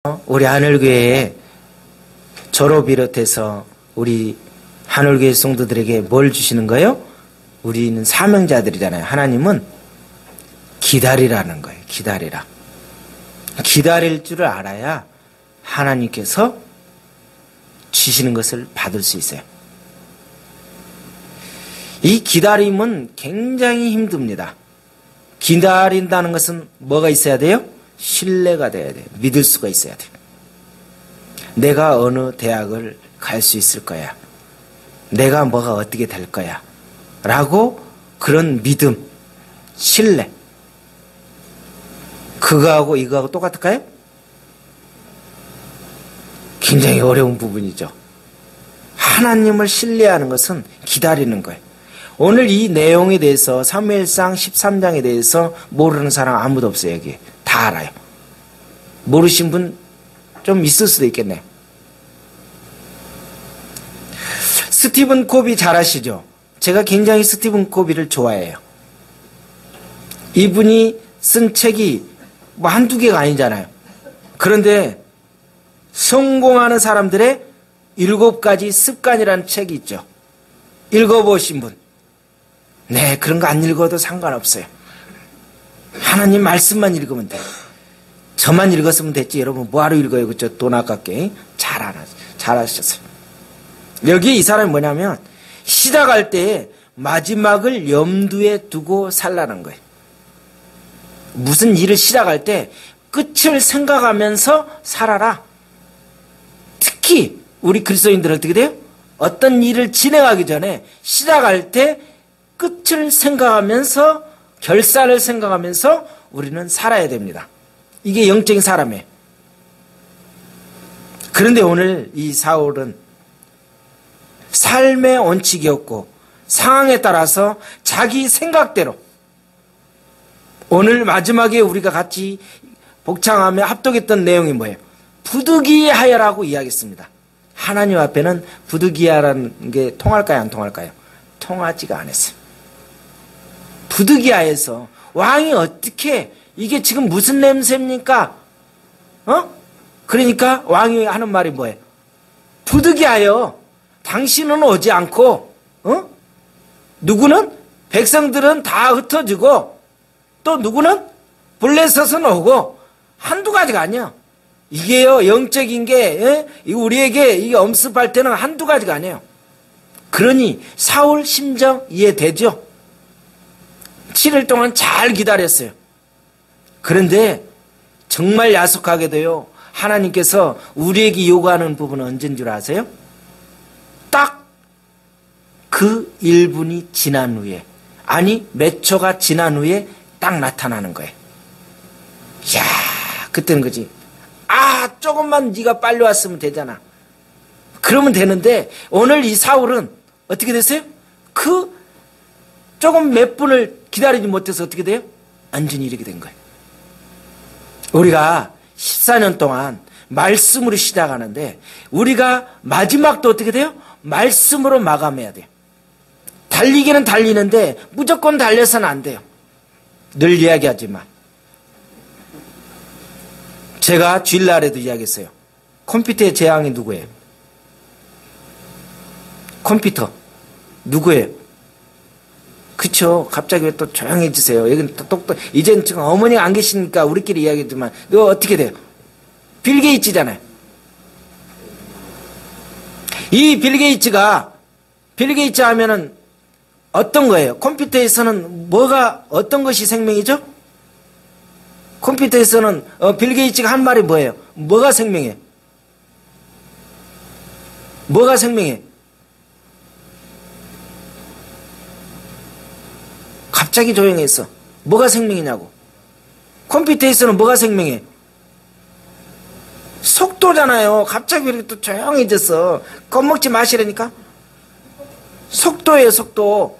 우리 하늘교회에 저로 비롯해서 우리 하늘교회 성도들에게 뭘 주시는 거예요? 우리는 사명자들이잖아요. 하나님은 기다리라는 거예요. 기다리라. 기다릴 줄을 알아야 하나님께서 주시는 것을 받을 수 있어요. 이 기다림은 굉장히 힘듭니다. 기다린다는 것은 뭐가 있어야 돼요? 신뢰가 돼야 돼요. 믿을 수가 있어야 돼요. 내가 어느 대학을 갈 수 있을 거야. 내가 뭐가 어떻게 될 거야. 라고 그런 믿음, 신뢰. 그거하고 이거하고 똑같을까요? 굉장히 어려운 부분이죠. 하나님을 신뢰하는 것은 기다리는 거예요. 오늘 이 내용에 대해서 사무엘상 13장에 대해서 모르는 사람 아무도 없어요. 여기 다 알아요. 모르신 분 좀 있을 수도 있겠네요. 스티븐 코비 잘 아시죠? 제가 굉장히 스티븐 코비를 좋아해요. 이분이 쓴 책이 뭐 한두 개가 아니잖아요. 그런데 성공하는 사람들의 7가지 습관이라는 책이 있죠. 읽어보신 분. 네, 그런 거 안 읽어도 상관없어요. 하나님 말씀만 읽으면 돼요. 저만 읽었으면 됐지. 여러분 뭐하러 읽어요? 그쵸? 돈 아깝게. 잘하셨어요. 여기 이 사람이 뭐냐면 시작할 때 마지막을 염두에 두고 살라는 거예요. 무슨 일을 시작할 때 끝을 생각하면서 살아라. 특히 우리 그리스도인들은 어떻게 돼요? 어떤 일을 진행하기 전에 시작할 때 끝을 생각하면서 결산을 생각하면서 우리는 살아야 됩니다. 이게 영적인 사람이에요. 그런데 오늘 이 사울은 삶의 원칙이 없고 상황에 따라서 자기 생각대로 오늘 마지막에 우리가 같이 복창하며 합독했던 내용이 뭐예요? 부득이하여라고 이야기했습니다. 하나님 앞에는 부득이하라는 게 통할까요? 안 통할까요? 통하지가 않았어요. 부득이하여서 왕이 어떻게 이게 지금 무슨 냄새입니까? 그러니까 왕이 하는 말이 뭐예요? 부득이하여 당신은 오지 않고 누구는 백성들은 다 흩어지고 또 누구는 블레셋은 오고 한두 가지가 아니야. 이게요 영적인 게 우리에게 이게 엄습할 때는 한두 가지가 아니에요. 그러니 사울 심정 이해되죠? 7일 동안 잘 기다렸어요. 그런데 정말 야속하게도요 하나님께서 우리에게 요구하는 부분은 언제인 줄 아세요? 딱 그 1분이 지난 후에 아니 몇 초가 지난 후에 딱 나타나는 거예요. 이야 그때는 거지. 아 조금만 네가 빨리 왔으면 되잖아. 그러면 되는데 오늘 이 사울은 어떻게 됐어요? 그 조금 몇 분을 기다리지 못해서 어떻게 돼요? 완전히 이렇게 된 거예요. 우리가 14년 동안 말씀으로 시작하는데 우리가 마지막도 어떻게 돼요? 말씀으로 마감해야 돼요. 달리기는 달리는데 무조건 달려서는 안 돼요. 늘 이야기하지만 제가 주일날에도 이야기했어요. 컴퓨터의 재앙이 누구예요? 컴퓨터 누구예요? 그쵸? 갑자기 왜 또 조용해지세요? 여기는 또 이제는 지금 어머니가 안 계시니까 우리끼리 이야기했지만 너 어떻게 돼요? 빌 게이츠잖아요. 이 빌 게이츠가 빌 게이츠 하면은 어떤 거예요? 컴퓨터에서는 뭐가 어떤 것이 생명이죠? 컴퓨터에서는 빌 게이츠가 한 말이 뭐예요? 뭐가 생명이에요? 뭐가 생명이에요? 갑자기 조용했어. 뭐가 생명이냐고. 컴퓨터에서는 뭐가 생명이에요? 속도잖아요. 갑자기 왜 이렇게 또 조용해졌어. 겁먹지 마시라니까. 속도예요, 속도.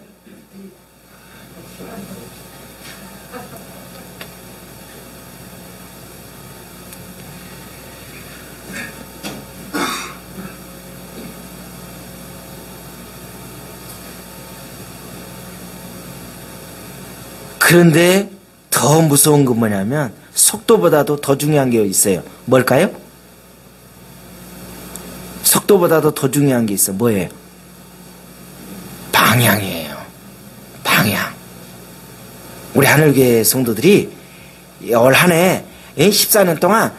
그런데 더 무서운 건 뭐냐면 속도보다도 더 중요한 게 있어요. 뭘까요? 속도보다도 더 중요한 게 있어. 뭐예요? 방향이에요. 방향. 우리 하늘교회 성도들이 올 한해 14년 동안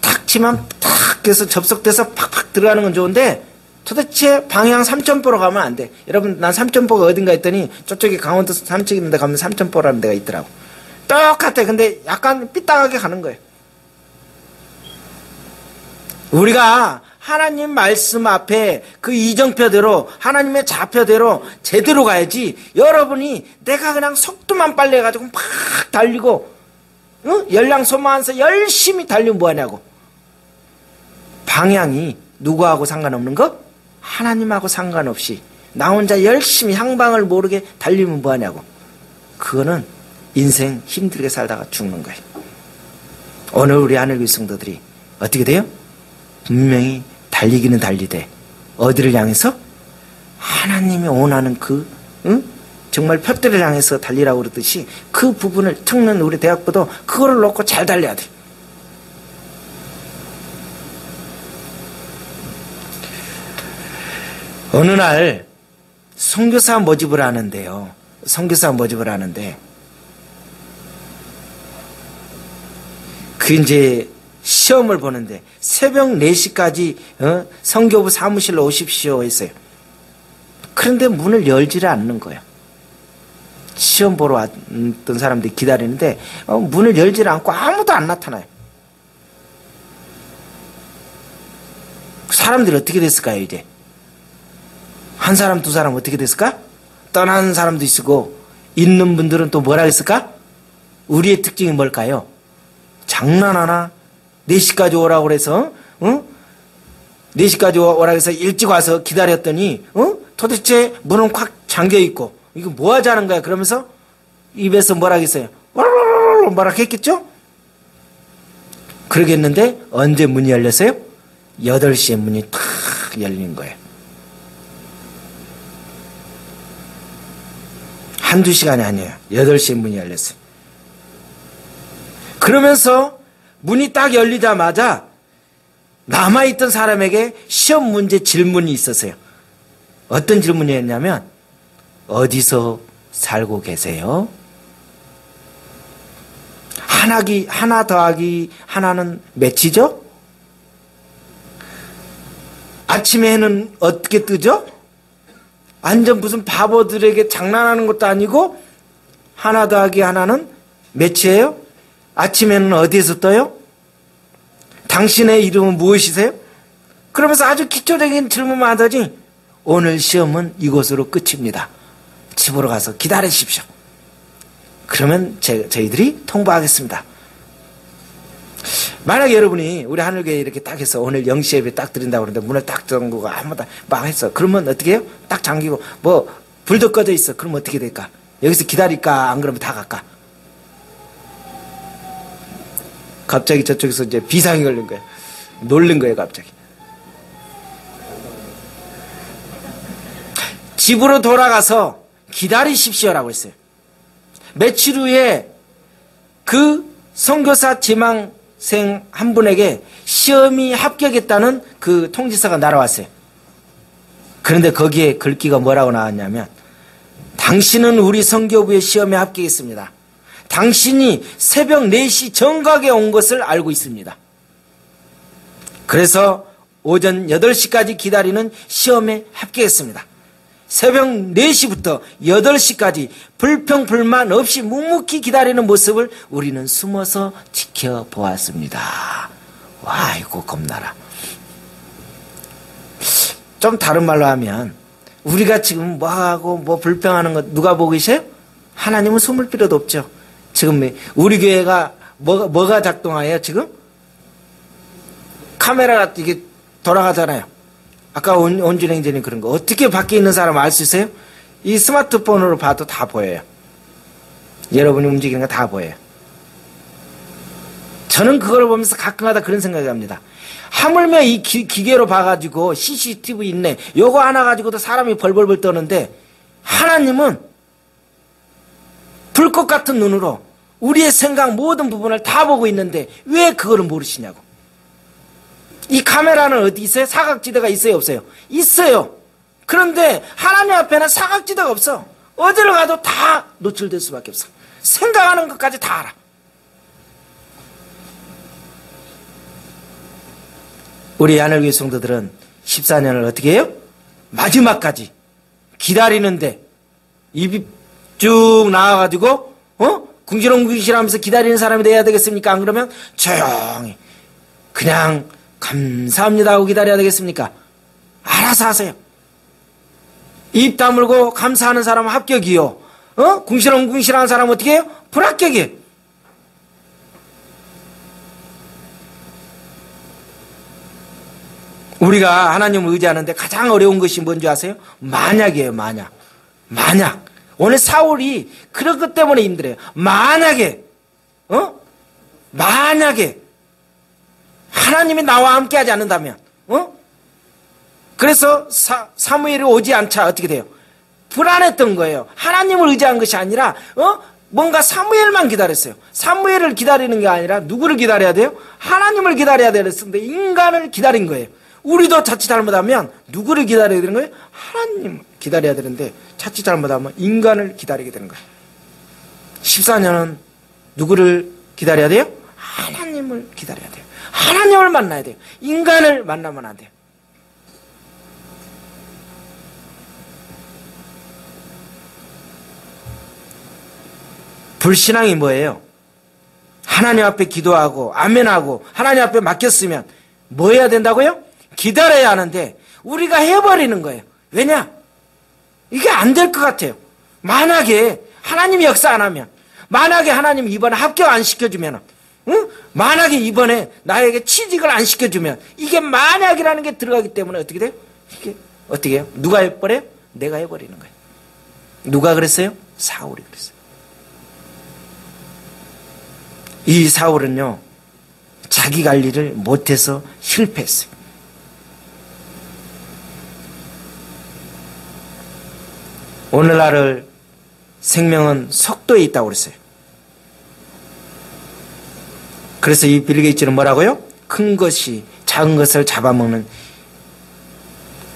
탁 치면 탁 해서 접속돼서 팍팍 들어가는 건 좋은데 도대체 방향 삼천포로 가면 안 돼. 여러분, 난 삼천포가 어딘가 했더니 저쪽에 강원도 삼척 있는 데 가면 삼천포라는 데가 있더라고. 똑같아. 근데 약간 삐딱하게 가는 거예요. 우리가 하나님 말씀 앞에 그 이정표대로 하나님의 좌표대로 제대로 가야지. 여러분이 내가 그냥 속도만 빨리 해가지고 막 달리고 열량 소모하면서 열심히 달리면 뭐하냐고. 방향이 누구하고 상관없는 거? 하나님하고 상관없이 나 혼자 열심히 향방을 모르게 달리면 뭐하냐고. 그거는 인생 힘들게 살다가 죽는 거예요. 오늘 우리 하늘교회 성도들이 어떻게 돼요? 분명히 달리기는 달리되 어디를 향해서? 하나님이 원하는 그 정말 표대를 향해서 달리라고 그러듯이 그 부분을 특는 우리 대학부도 그거를 놓고 잘 달려야 돼. 어느 날 선교사 모집을 하는데요. 선교사 모집을 하는데 그 이제 시험을 보는데 새벽 4시까지 선교부 사무실로 오십시오 했어요. 그런데 문을 열지를 않는 거예요. 시험 보러 왔던 사람들이 기다리는데 문을 열지를 않고 아무도 안 나타나요. 사람들이 어떻게 됐을까요? 이제 한 사람 두 사람 어떻게 됐을까? 떠나는 사람도 있고 있는 분들은 또 뭐라 했을까? 우리의 특징이 뭘까요? 장난하나? 4시까지 오라고 그래서 4시까지 오라고 해서 일찍 와서 기다렸더니 도대체 문은 콱 잠겨있고 이거 뭐 하자는 거야? 그러면서 입에서 뭐라 했어요? 뭐라 했겠죠? 그러겠는데 언제 문이 열렸어요? 8시에 문이 탁 열린 거예요. 한두 시간이 아니에요. 8시에 문이 열렸어요. 그러면서 문이 딱 열리자마자 남아있던 사람에게 시험 문제 질문이 있었어요. 어떤 질문이었냐면 어디서 살고 계세요? 하나 더하기 하나는 몇이죠? 아침에는 어떻게 뜨죠? 완전 무슨 바보들에게 장난하는 것도 아니고 하나 더하기 하나는 몇이에요? 아침에는 어디에서 떠요? 당신의 이름은 무엇이세요? 그러면서 아주 기초적인 질문만 하더니 오늘 시험은 이것으로 끝입니다. 집으로 가서 기다리십시오. 그러면 저희들이 통보하겠습니다. 만약에 여러분이 우리 하늘교회 이렇게 딱 해서 오늘 0시 예배 딱 드린다고 그러는데 문을 딱 잠그고 아무도 막 했어. 그러면 어떻게 해요? 딱 잠기고 불도 꺼져 있어. 그러면 어떻게 될까? 여기서 기다릴까? 안 그러면 다 갈까? 갑자기 저쪽에서 이제 비상이 걸린 거예요. 놀란 거예요, 갑자기. 집으로 돌아가서 기다리십시오라고 했어요. 며칠 후에 그 선교사 지망생 한 분에게 시험이 합격했다는 그 통지서가 날아왔어요. 그런데 거기에 글귀가 뭐라고 나왔냐면 당신은 우리 선교부의 시험에 합격했습니다. 당신이 새벽 4시 정각에 온 것을 알고 있습니다. 그래서 오전 8시까지 기다리는 시험에 합격했습니다. 새벽 4시부터 8시까지 불평불만 없이 묵묵히 기다리는 모습을 우리는 숨어서 지켜보았습니다. 와, 이거 겁나라. 좀 다른 말로 하면 우리가 지금 뭐하고 불평하는 거 누가 보고 계세요? 하나님은 숨을 필요도 없죠. 지금 우리 교회가 뭐가 작동하여요 지금? 카메라가 이게 돌아가잖아요. 아까 온준행전이 그런 거 어떻게 밖에 있는 사람 알 수 있어요? 이 스마트폰으로 봐도 다 보여요. 여러분이 움직이는 거 다 보여요. 저는 그걸 보면서 가끔가다 그런 생각이 합니다. 하물며 이 기계로 봐가지고 CCTV 있네 요거 하나 가지고도 사람이 벌벌벌 떠는데 하나님은 불꽃 같은 눈으로 우리의 생각 모든 부분을 다 보고 있는데 왜 그거를 모르시냐고. 이 카메라는 어디 있어요? 사각지대가 있어요, 없어요? 있어요. 그런데 하나님 앞에는 사각지대가 없어. 어디를 가도 다 노출될 수밖에 없어. 생각하는 것까지 다 알아. 우리 하늘교회 성도들은 14년을 어떻게 해요? 마지막까지 기다리는데 입이 쭉 나와가지고 궁시렁궁시렁하면서 기다리는 사람이 돼야 되겠습니까? 안 그러면 조용히 그냥 감사합니다 하고 기다려야 되겠습니까? 알아서 하세요. 입 다물고 감사하는 사람은 합격이요. 궁시렁궁시렁한 사람은 어떻게 해요? 불합격이에요. 우리가 하나님을 의지하는데 가장 어려운 것이 뭔지 아세요? 만약이에요. 만약 오늘 사울이 그런 것 때문에 힘들어요. 만약에 하나님이 나와 함께하지 않는다면 그래서 사무엘이 오지 않자 어떻게 돼요? 불안했던 거예요. 하나님을 의지한 것이 아니라 뭔가 사무엘만 기다렸어요. 사무엘을 기다리는 게 아니라 누구를 기다려야 돼요? 하나님을 기다려야 되는데 인간을 기다린 거예요. 우리도 자칫 잘못하면 누구를 기다려야 되는 거예요? 하나님을 기다려야 되는데 자칫 잘못하면 인간을 기다리게 되는 거예요. 14년은 누구를 기다려야 돼요? 하나님을 기다려야 돼요. 하나님을 만나야 돼요. 인간을 만나면 안 돼요. 불신앙이 뭐예요? 하나님 앞에 기도하고 아멘하고 하나님 앞에 맡겼으면 뭐 해야 된다고요? 기다려야 하는데 우리가 해버리는 거예요. 왜냐? 이게 안 될 것 같아요. 만약에 하나님이 역사 안 하면, 만약에 하나님이 이번에 합격 안 시켜주면, 만약에 이번에 나에게 취직을 안 시켜주면, 이게 만약이라는 게 들어가기 때문에 어떻게 돼요? 이게 어떻게 해요? 누가 해버려요? 내가 해버리는 거예요. 누가 그랬어요? 사울이 그랬어요. 이 사울은요, 자기가 할 일을 못해서 실패했어요. 오늘날을 생명은 속도에 있다고 그랬어요. 그래서 이 빌 게이츠는 뭐라고요? 큰 것이 작은 것을 잡아먹는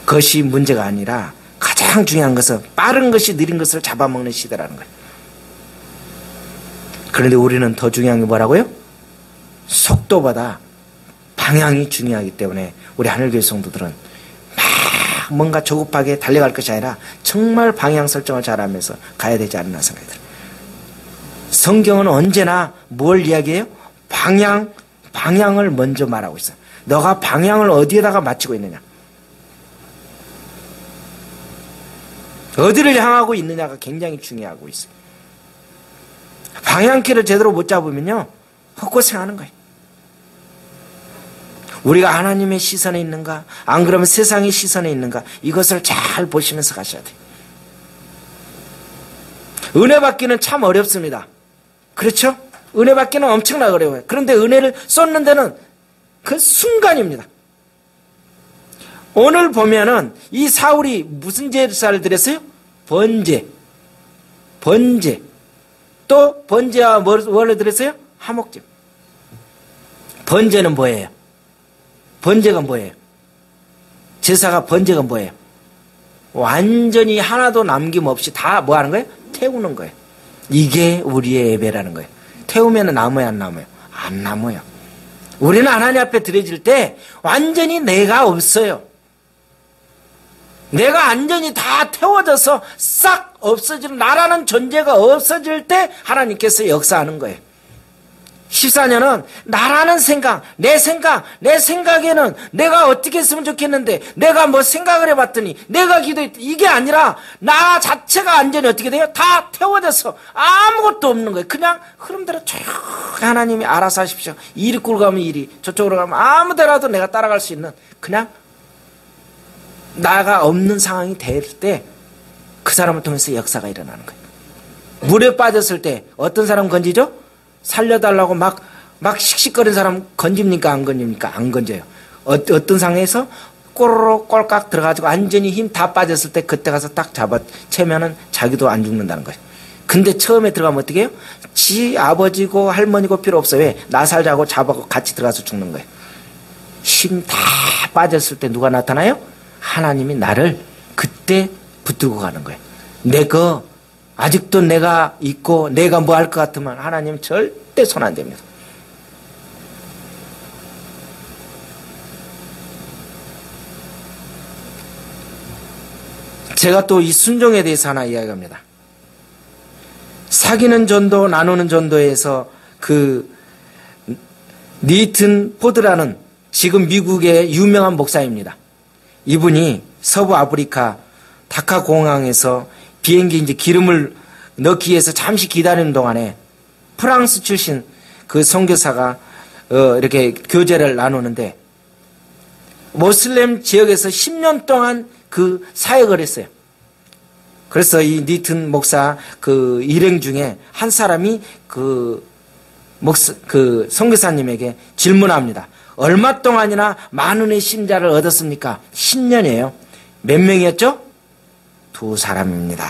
것이 문제가 아니라 가장 중요한 것은 빠른 것이 느린 것을 잡아먹는 시대라는 거예요. 그런데 우리는 더 중요한 게 뭐라고요? 속도보다 방향이 중요하기 때문에 우리 하늘교회 성도들은 뭔가 조급하게 달려갈 것이 아니라 정말 방향 설정을 잘하면서 가야 되지 않나 생각이 들어요. 성경은 언제나 뭘 이야기해요? 방향을 먼저 말하고 있어요. 너가 방향을 어디에다가 맞추고 있느냐, 어디를 향하고 있느냐가 굉장히 중요하고 있어요. 방향키를 제대로 못 잡으면요 헛고생하는 거예요. 우리가 하나님의 시선에 있는가, 안 그러면 세상의 시선에 있는가, 이것을 잘 보시면서 가셔야 돼요. 은혜 받기는 참 어렵습니다. 그렇죠? 은혜 받기는 엄청나게 어려워요. 그런데 은혜를 쏟는 데는 그 순간입니다. 오늘 보면은 이 사울이 무슨 제사를 드렸어요? 번제. 또 번제와 뭘 드렸어요? 화목제. 번제는 뭐예요? 번제가 뭐예요? 제사가 번제가 뭐예요? 완전히 하나도 남김없이 다 뭐 하는 거예요? 태우는 거예요. 이게 우리의 예배라는 거예요. 태우면 남아요, 안 남아요? 안 남아요. 우리는 하나님 앞에 드려질 때 완전히 내가 없어요. 내가 완전히 다 태워져서 싹 없어지는, 나라는 존재가 없어질 때 하나님께서 역사하는 거예요. 14년은 나라는 생각, 내 생각에는 내가 어떻게 했으면 좋겠는데, 내가 뭐 생각을 해봤더니, 내가 기도했더니, 이게 아니라 나 자체가 완전히 어떻게 돼요? 다 태워져서 아무것도 없는 거예요. 그냥 흐름대로 조용히 하나님이 알아서 하십시오. 이리 끌고 가면 이리, 저쪽으로 가면 아무 데라도 내가 따라갈 수 있는, 그냥 나가 없는 상황이 될 때 그 사람을 통해서 역사가 일어나는 거예요. 물에 빠졌을 때 어떤 사람 건지죠? 살려달라고 막 씩씩거리는 사람 건집니까? 안 건집니까? 안 건져요. 어떤 상황에서 꼬르륵 꼴깍 들어가지고 완전히 힘 다 빠졌을 때 그때 가서 딱 채면은 자기도 안 죽는다는 거예요. 근데 처음에 들어가면 어떻게 해요? 지 아버지고 할머니고 필요 없어요. 왜? 나 살자고 잡아고 같이 들어가서 죽는 거예요. 힘 다 빠졌을 때 누가 나타나요? 하나님이 나를 그때 붙들고 가는 거예요. 내가 아직도 내가 있고 내가 뭐 할 것 같으면 하나님 절대 손 안 댑니다. 제가 또 이 순종에 대해서 하나 이야기합니다. 사귀는 전도, 나누는 전도에서 그 니튼 포드라는 지금 미국의 유명한 목사입니다. 이분이 서부 아프리카 다카 공항에서 비행기 이제 기름을 넣기 위해서 잠시 기다리는 동안에 프랑스 출신 그 선교사가 이렇게 교제를 나누는데 모슬렘 지역에서 10년 동안 그 사역을 했어요. 그래서 이 니튼 목사 그 일행 중에 한 사람이 그 선교사님에게 질문합니다. 얼마 동안이나 만운의 신자를 얻었습니까? 10년이에요. 몇 명이었죠? 2사람입니다.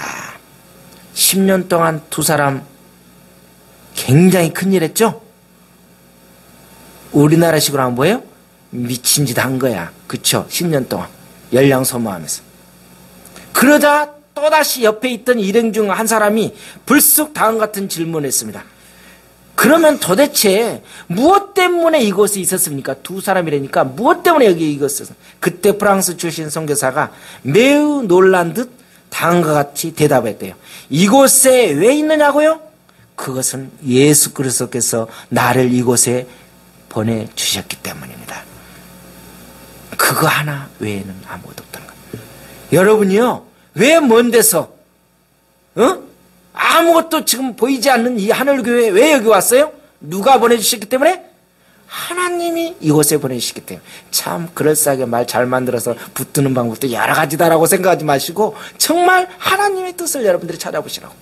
10년 동안 2사람 굉장히 큰일 했죠? 우리나라식으로 하면 뭐예요? 미친 짓 한 거야. 그쵸? 10년 동안 열량 소모하면서. 그러자 또다시 옆에 있던 일행 중 한 사람이 불쑥 다음 같은 질문을 했습니다. 그러면 도대체 무엇 때문에 이곳에 있었습니까? 2사람이라니까 무엇 때문에 여기 이곳에. 그때 프랑스 출신 선교사가 매우 놀란 듯 다음과 같이 대답했대요. 이곳에 왜 있느냐고요? 그것은 예수 그리스도께서 나를 이곳에 보내주셨기 때문입니다. 그거 하나 외에는 아무것도 없다는 거예요. 여러분이요, 왜 먼 데서 아무것도 지금 보이지 않는 이 하늘교회에 왜 여기 왔어요? 누가 보내주셨기 때문에? 하나님이 이곳에 보내주셨기 때문에. 참 그럴싸하게 말 잘 만들어서 붙드는 방법도 여러 가지다라고 생각하지 마시고 정말 하나님의 뜻을 여러분들이 찾아보시라고.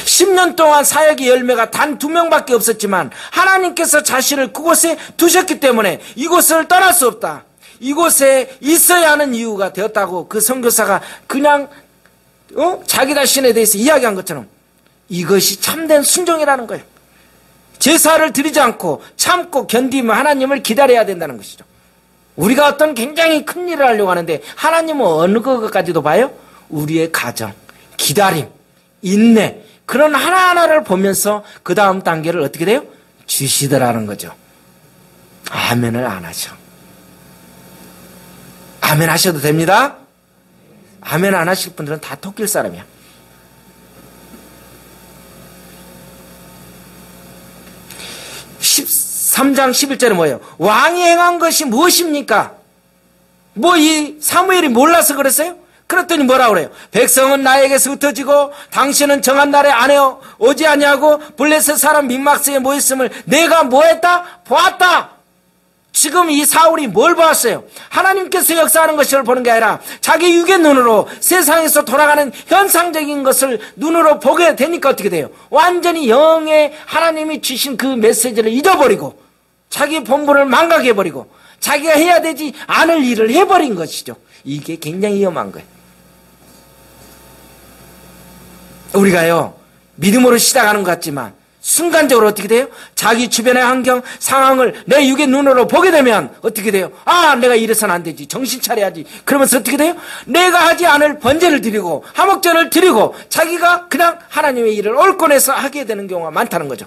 10년 동안 사역의 열매가 단 2명밖에 없었지만 하나님께서 자신을 그곳에 두셨기 때문에 이곳을 떠날 수 없다. 이곳에 있어야 하는 이유가 되었다고 그 선교사가 그냥 자기 자신에 대해서 이야기한 것처럼 이것이 참된 순종이라는 거예요. 제사를 드리지 않고 참고 견디며 하나님을 기다려야 된다는 것이죠. 우리가 어떤 굉장히 큰 일을 하려고 하는데 하나님은 어느 것까지도 봐요? 우리의 가정, 기다림, 인내 그런 하나하나를 보면서 그 다음 단계를 어떻게 돼요? 주시더라는 거죠. 아멘을 안 하죠. 아멘 하셔도 됩니다. 아멘 안 하실 분들은 다 토낄 사람이야. 13장 11절에 뭐예요? 왕이 행한 것이 무엇입니까? 뭐 이 사무엘이 몰라서 그랬어요? 그랬더니 뭐라 그래요? 백성은 나에게서 흩어지고 당신은 정한 날에 안 해요. 오지 아니하고 블레셋 사람 민막스에 모였음을 내가 뭐했다? 보았다. 지금 이 사울이 뭘 보았어요? 하나님께서 역사하는 것을 보는 게 아니라 자기 육의 눈으로 세상에서 돌아가는 현상적인 것을 눈으로 보게 되니까 어떻게 돼요? 완전히 영의 하나님이 주신 그 메시지를 잊어버리고 자기 본분을 망각해버리고 자기가 해야 되지 않을 일을 해버린 것이죠. 이게 굉장히 위험한 거예요. 우리가요, 믿음으로 시작하는 것 같지만 순간적으로 어떻게 돼요? 자기 주변의 환경, 상황을 내 육의 눈으로 보게 되면 어떻게 돼요? 아, 내가 이래서는 안 되지. 정신 차려야지. 그러면서 어떻게 돼요? 내가 하지 않을 번제를 드리고 화목제를 드리고 자기가 그냥 하나님의 일을 옳고내서 하게 되는 경우가 많다는 거죠.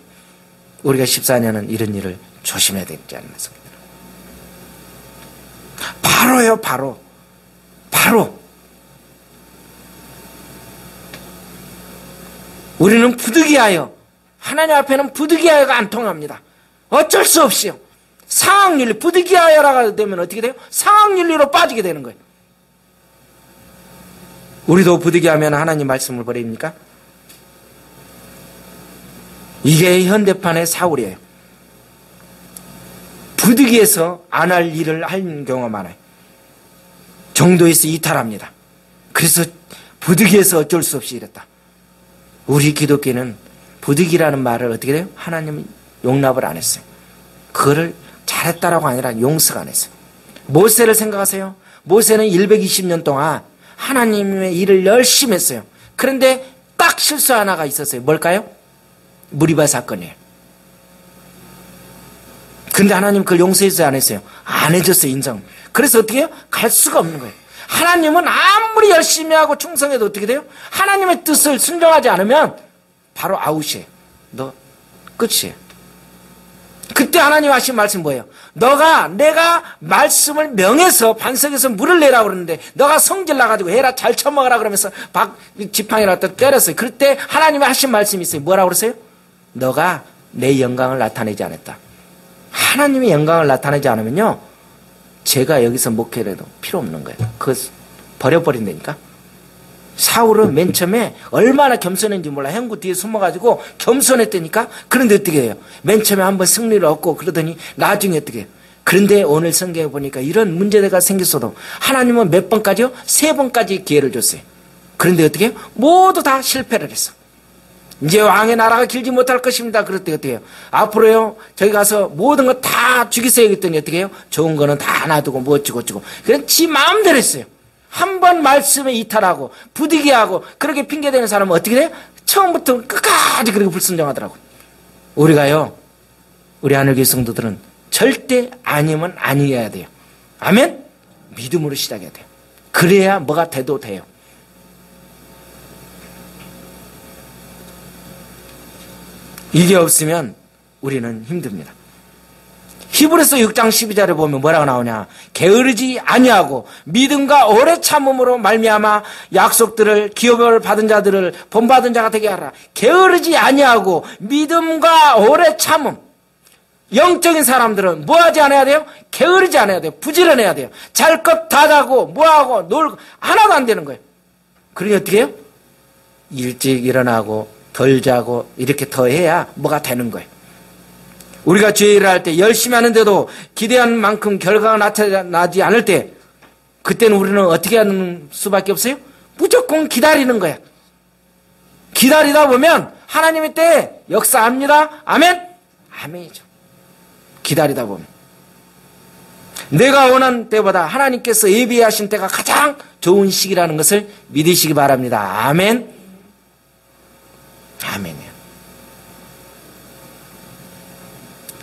우리가 14년은 이런 일을 조심해야 되지 않습니까? 바로요, 바로. 우리는 부득이하여 하나님 앞에는 부득이하여가 안 통합니다. 어쩔 수 없이요. 상황윤리, 부득이하여라가 되면 어떻게 돼요? 상황윤리로 빠지게 되는 거예요. 우리도 부득이하면 하나님 말씀을 버립니까? 이게 현대판의 사울이에요. 부득이해서 안 할 일을 하는 경우가 많아요. 정도에서 이탈합니다. 그래서 부득이해서 어쩔 수 없이 이랬다. 우리 기독교는 부득이라는 말을 어떻게 돼요? 하나님은 용납을 안 했어요. 그거를 잘했다라고 아니라 용서가 안 했어요. 모세를 생각하세요. 모세는 120년 동안 하나님의 일을 열심히 했어요. 그런데 딱 실수 하나가 있었어요. 뭘까요? 무리바 사건이에요. 근데 하나님 그걸 용서해주지 안 했어요. 안 해줬어요, 인정. 그래서 어떻게 해요? 갈 수가 없는 거예요. 하나님은 아무리 열심히 하고 충성해도 어떻게 돼요? 하나님의 뜻을 순종하지 않으면 바로 아웃이에요. 너 끝이에요. 그때 하나님 하신 말씀 뭐예요? 내가 말씀을 명해서 반석에서 물을 내라고 그러는데 너가 성질 나가지고 해라 잘 처먹어라 그러면서 지팡이를 갖다 때렸어요. 그때 하나님이 하신 말씀이 있어요. 뭐라고 그러세요? 너가 내 영광을 나타내지 않았다. 하나님의 영광을 나타내지 않으면요, 제가 여기서 목회를 해도 필요 없는 거예요. 그거 버려버린다니까. 사울은 맨 처음에 얼마나 겸손했는지 몰라. 행구 뒤에 숨어가지고 겸손했다니까. 그런데 어떻게 해요? 맨 처음에 한번 승리를 얻고 그러더니 나중에 어떻게 해요? 그런데 오늘 성경에 보니까 이런 문제가 생겼어도 하나님은 몇 번까지요? 3번까지 기회를 줬어요. 그런데 어떻게 해요? 모두 다 실패를 했어. 이제 왕의 나라가 길지 못할 것입니다. 그럴 때 어떻게 해요? 앞으로요, 저기 가서 모든 거 다 죽이세요. 했더니 어떻게 해요? 좋은 거는 다 놔두고 뭐 어쩌고. 그래서 지 마음대로 했어요. 한 번 말씀에 이탈하고 부득이하고 그렇게 핑계대는 사람은 어떻게 돼요? 처음부터 끝까지 그렇게 불순종하더라고요. 우리가요, 우리 하늘교회 성도들은 절대 아니면 아니어야 돼요. 아멘? 믿음으로 시작해야 돼요. 그래야 뭐가 돼도 돼요. 이게 없으면 우리는 힘듭니다. 히브리서 6장 12절에 보면 뭐라고 나오냐? 게으르지 아니하고 믿음과 오래 참음으로 말미암아 약속들을 기업을 받은 자들을 본받은 자가 되게 하라. 게으르지 아니하고 믿음과 오래 참음. 영적인 사람들은 뭐 하지 않아야 돼요? 게으르지 않아야 돼요. 부지런해야 돼요. 잘 것 다 자고 뭐하고 놀고 하나도 안 되는 거예요. 그러니 어떻게 해요? 일찍 일어나고 덜 자고 이렇게 더 해야 뭐가 되는 거예요. 우리가 주의 일을 할 때 열심히 하는데도 기대한 만큼 결과가 나타나지 않을 때, 그때는 우리는 어떻게 하는 수밖에 없어요? 무조건 기다리는 거야. 기다리다 보면 하나님의 때에 역사합니다. 아멘? 아멘이죠. 기다리다 보면. 내가 원하는 때보다 하나님께서 예비하신 때가 가장 좋은 시기라는 것을 믿으시기 바랍니다. 아멘? 아멘이요.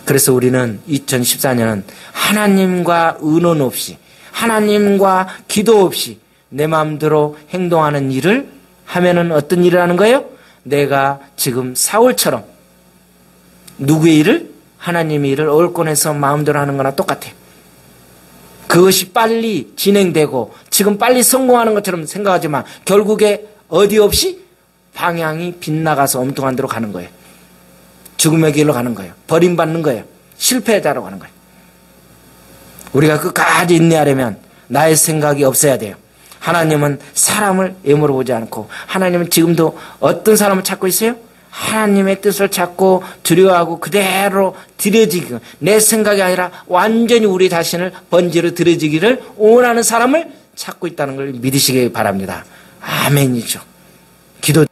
그래서 우리는 2014년은 하나님과 의논 없이, 하나님과 기도 없이 내 마음대로 행동하는 일을 하면은 어떤 일을 하는 거예요? 내가 지금 사울처럼 누구의 일을? 하나님의 일을 얼권해서 마음대로 하는 거나 똑같아요. 그것이 빨리 진행되고 지금 빨리 성공하는 것처럼 생각하지만 결국에 어디 없이 방향이 빗나가서 엉뚱한 데로 가는 거예요. 죽음의 길로 가는 거예요. 버림받는 거예요. 실패자로 가는 거예요. 우리가 끝까지 인내하려면 나의 생각이 없어야 돼요. 하나님은 사람을 애물어 보지 않고, 하나님은 지금도 어떤 사람을 찾고 있어요? 하나님의 뜻을 찾고 두려워하고 그대로 드려지기, 내 생각이 아니라 완전히 우리 자신을 번지로 드려지기를 원하는 사람을 찾고 있다는 걸 믿으시기 바랍니다. 아멘이죠. 기도